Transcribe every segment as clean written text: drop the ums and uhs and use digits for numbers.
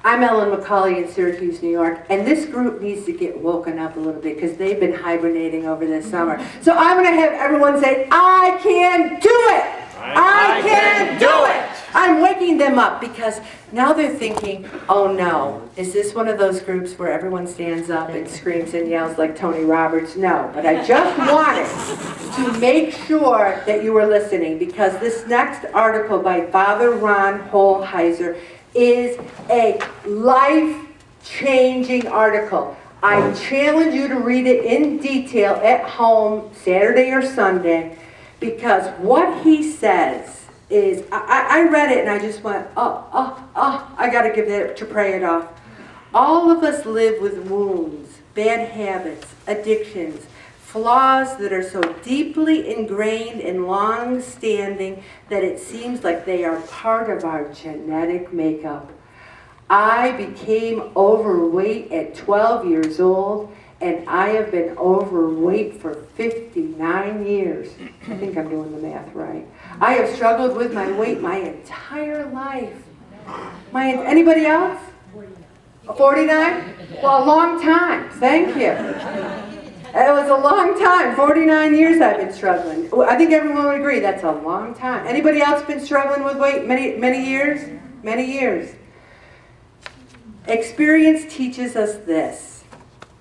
I'm Ellen McCauley in Syracuse, New York, and this group needs to get woken up a little bit because they've been hibernating over this summer. So I'm going to have everyone say, I can do it! I can do it! I'm waking them up because now they're thinking, oh no, is this one of those groups where everyone stands up and screams and yells like Tony Roberts? No, but I just wanted to make sure that you were listening because this next article by Father Ron Holheiser is a life-changing article. I challenge you to read it in detail at home, Saturday or Sunday, because what he says is, I read it and I just went, I got to give it to pray it off. All of us live with wounds, bad habits, addictions, flaws that are so deeply ingrained and long-standing that it seems like they are part of our genetic makeup. I became overweight at 12 years old, and I have been overweight for 59 years. I think I'm doing the math right. I have struggled with my weight my entire life. Anybody else? 49? Well, a long time. Thank you. It was a long time. 49 years I've been struggling. I think everyone would agree that's a long time. Anybody else been struggling with weight many years? Many years. Experience teaches us this,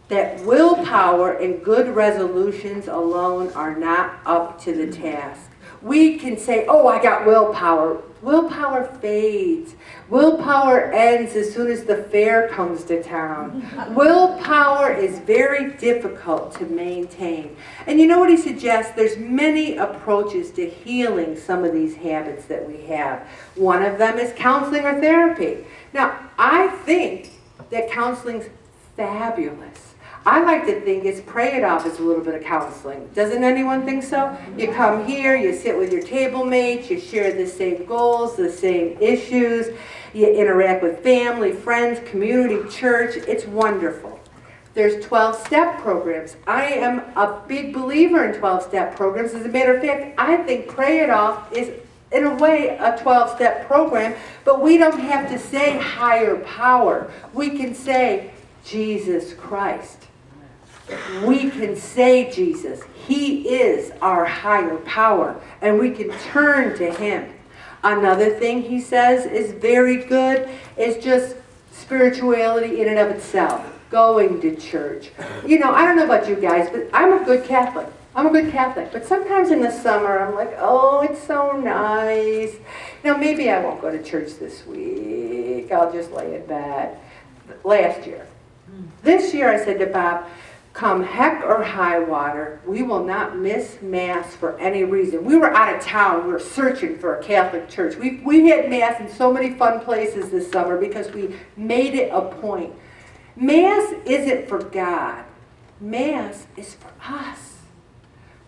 that willpower and good resolutions alone are not up to the task. We can say, oh, I got willpower. Willpower fades. Willpower ends as soon as the fair comes to town. Willpower is very difficult to maintain. And you know what he suggests? There's many approaches to healing some of these habits that we have. One of them is counseling or therapy. Now, I think that counseling's fabulous. I like to think it's pray it off as a little bit of counseling. Doesn't anyone think so? You come here, you sit with your table mates, you share the same goals, the same issues, you interact with family, friends, community, church. It's wonderful. There's 12-step programs. I am a big believer in 12-step programs. As a matter of fact, I think Pray It Off is, in a way, a 12-step program, but we don't have to say higher power. We can say Jesus Christ. We can say Jesus. He is our higher power, and we can turn to Him. Another thing he says is very good is just spirituality in and of itself. Going to church. You know, I don't know about you guys, but I'm a good Catholic. I'm a good Catholic. But sometimes in the summer, I'm like, oh, it's so nice. Now, maybe I won't go to church this week. I'll just lay in bed. Last year. This year, I said to Bob, come heck or high water, we will not miss Mass for any reason. We were out of town. We were searching for a Catholic church. We had Mass in so many fun places this summer because we made it a point. Mass isn't for God. Mass is for us.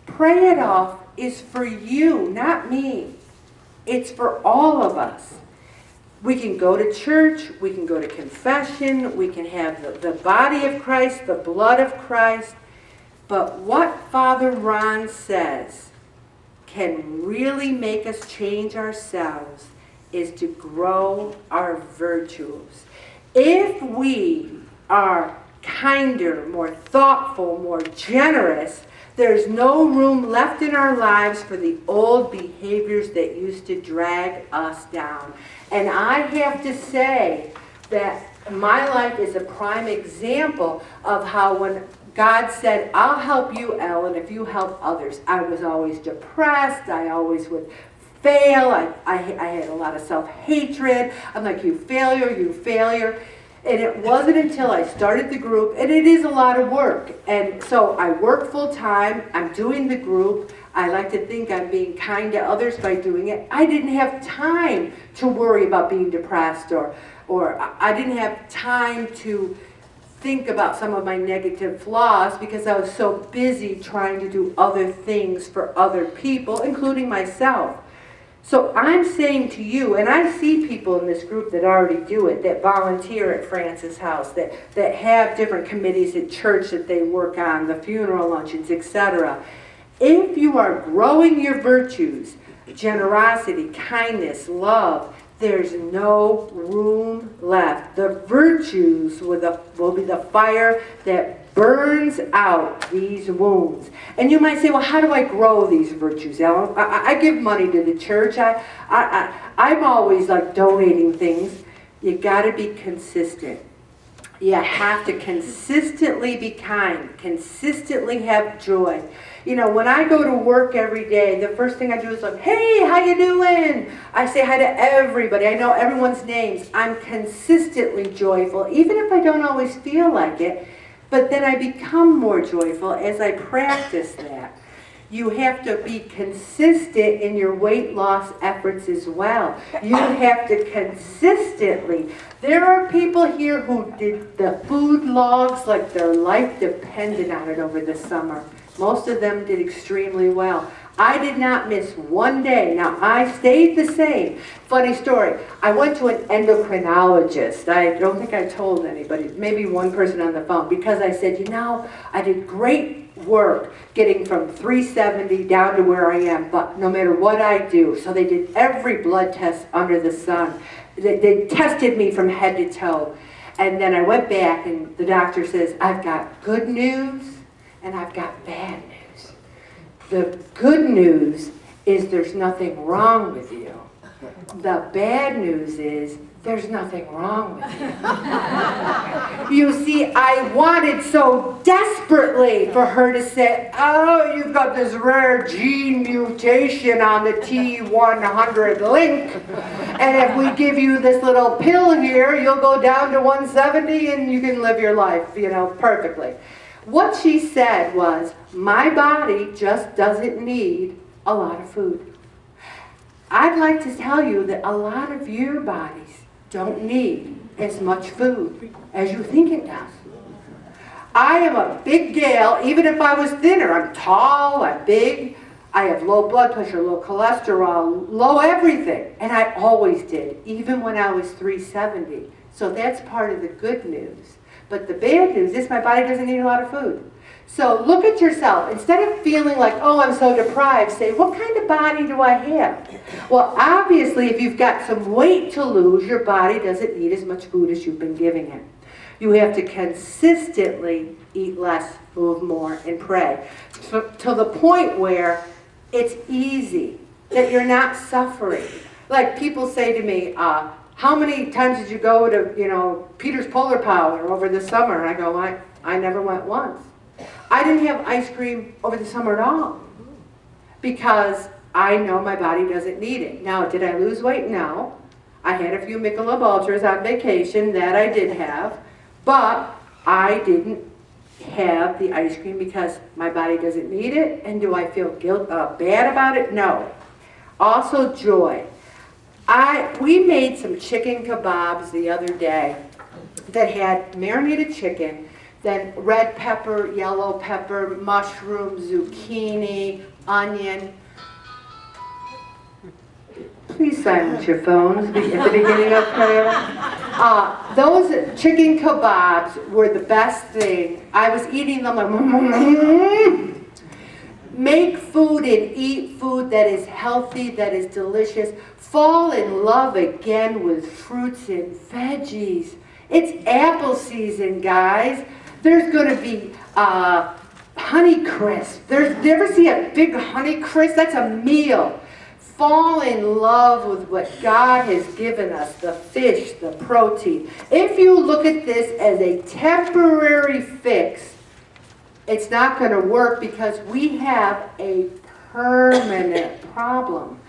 Pray It Off is for you, not me. It's for all of us. We can go to church, we can go to confession, we can have the body of Christ, the blood of Christ. But what Father Ron says can really make us change ourselves is to grow our virtues. If we are kinder, more thoughtful, more generous, there's no room left in our lives for the old behaviors that used to drag us down. And I have to say that my life is a prime example of how when God said, I'll help you, Ellen, if you help others. I was always depressed. I always would fail. I had a lot of self-hatred. I'm like, you failure, you failure. And it wasn't until I started the group, and it is a lot of work. And so I work full time, I'm doing the group, I like to think I'm being kind to others by doing it. I didn't have time to worry about being depressed or I didn't have time to think about some of my negative flaws because I was so busy trying to do other things for other people, including myself. So I'm saying to you, and I see people in this group that already do it, that volunteer at Francis House, that have different committees at church that they work on, the funeral luncheons, etc. If you are growing your virtues, generosity, kindness, love, there's no room left. the virtues will be the fire that burns out these wounds. And you might say, well, how do I grow these virtues, Ellen? I give money to the church. I'm always like donating things. You got to be consistent. You have to consistently be kind, consistently have joy. You know, when I go to work every day, the first thing I do is like, hey, how you doing? I say hi to everybody. I know everyone's names. I'm consistently joyful, even if I don't always feel like it. But then I become more joyful as I practice that. You have to be consistent in your weight loss efforts as well. You have to consistently. There are people here who did the food logs like their life depended on it over the summer. Most of them did extremely well. I did not miss one day. Now, I stayed the same. Funny story. I went to an endocrinologist. I don't think I told anybody, maybe one person on the phone, because I said, you know, I did great work getting from 370 down to where I am, but no matter what I do. So they did every blood test under the sun. They tested me from head to toe. And then I went back and the doctor says, I've got good news and I've got bad news. The good news is there's nothing wrong with you. The bad news is there's nothing wrong with you. You see, I wanted so desperately for her to say, oh, you've got this rare gene mutation on the T100 link, and if we give you this little pill here, you'll go down to 170 and you can live your life, you know, perfectly. What she said was, my body just doesn't need a lot of food. I'd like to tell you that a lot of your bodies don't need as much food as you think it does. I am a big gal, even if I was thinner. I'm tall, I'm big, I have low blood pressure, low cholesterol, low everything. And I always did, even when I was 370. So that's part of the good news. But the bad news is my body doesn't need a lot of food. So look at yourself. Instead of feeling like, oh, I'm so deprived, say, what kind of body do I have? Well, obviously, if you've got some weight to lose, your body doesn't need as much food as you've been giving it. You have to consistently eat less, move more, and pray. To the point where it's easy, that you're not suffering. Like people say to me, how many times did you go to, you know, Peter's Polar Powder over the summer? And I go, I never went once. I didn't have ice cream over the summer at all because I know my body doesn't need it. Now, did I lose weight? No. I had a few Michelob Ultras on vacation, that I did have, but I didn't have the ice cream because my body doesn't need it. And do I feel bad about it? No. Also, joy. We made some chicken kebabs the other day that had marinated chicken, then red pepper, yellow pepper, mushroom, zucchini, onion. Please silence your phones at the beginning of prayer. Those chicken kebabs were the best thing. I was eating them like, Make food and eat food that is healthy, that is delicious. Fall in love again with fruits and veggies. It's apple season, guys. There's going to be Honey Crisp. Do you ever see a big Honey Crisp? That's a meal. Fall in love with what God has given us, the fish, the protein. If you look at this as a temporary fix, it's not going to work because we have a permanent problem.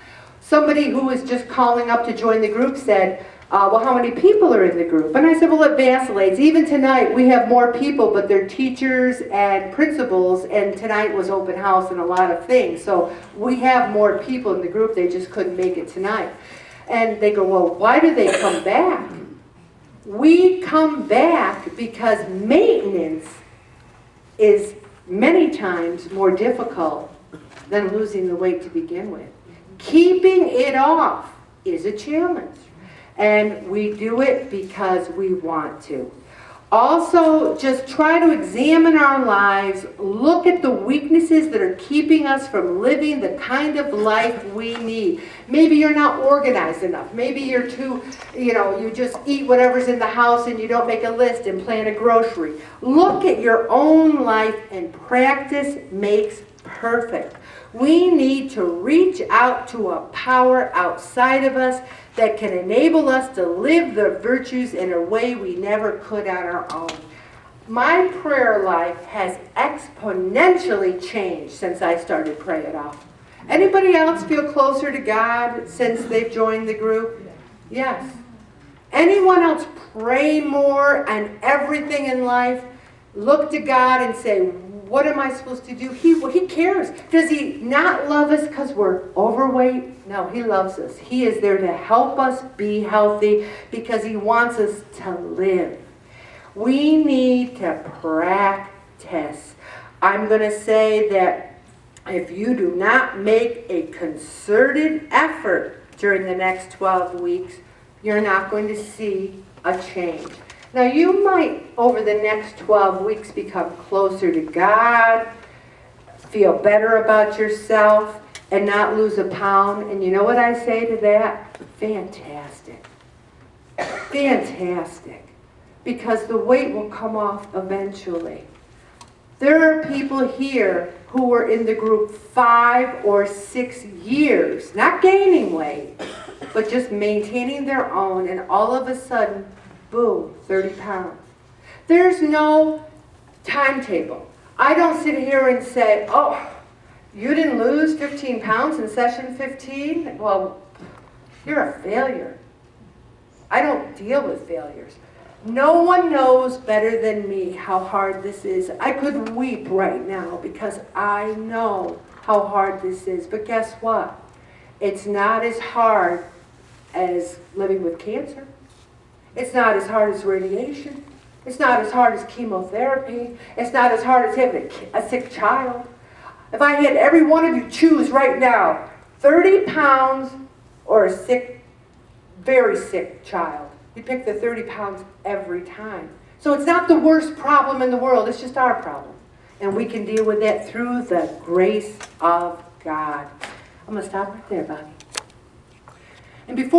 Somebody who was just calling up to join the group said, well, how many people are in the group? And I said, well, it vacillates. Even tonight, we have more people, but they're teachers and principals, and tonight was open house and a lot of things. So we have more people in the group. They just couldn't make it tonight. And they go, well, why do they come back? We come back because maintenance is many times more difficult than losing the weight to begin with. Keeping it off is a challenge. And we do it because we want to. Also, just try to examine our lives, look at the weaknesses that are keeping us from living the kind of life we need. Maybe you're not organized enough. Maybe you're too, you just eat whatever's in the house and you don't make a list and plan a grocery. Look at your own life, and practice makes perfect. We need to reach out to a power outside of us that can enable us to live the virtues in a way we never could on our own. My prayer life has exponentially changed since I started Pray It Off. Anybody else feel closer to God since they've joined the group? Yes. Anyone else pray more on everything in life? Look to God and say, what am I supposed to do? He cares. Does he not love us because we're overweight? No, he loves us. He is there to help us be healthy because he wants us to live. We need to practice. I'm going to say that if you do not make a concerted effort during the next 12 weeks, you're not going to see a change. Now, you might, over the next 12 weeks, become closer to God, feel better about yourself, and not lose a pound. And you know what I say to that? Fantastic. Fantastic. Because the weight will come off eventually. There are people here who were in the group 5 or 6 years, not gaining weight, but just maintaining their own, and all of a sudden, boom, 30 pounds. There's no timetable. I don't sit here and say, oh, you didn't lose 15 pounds in session 15? Well, you're a failure. I don't deal with failures. No one knows better than me how hard this is. I could weep right now because I know how hard this is. But guess what? It's not as hard as living with cancer. It's not as hard as radiation. It's not as hard as chemotherapy. It's not as hard as having a sick child. If I had every one of you choose right now, 30 pounds or a sick, very sick child, you pick the 30 pounds every time. So it's not the worst problem in the world. It's just our problem. And we can deal with that through the grace of God. I'm going to stop right there, Bonnie. And before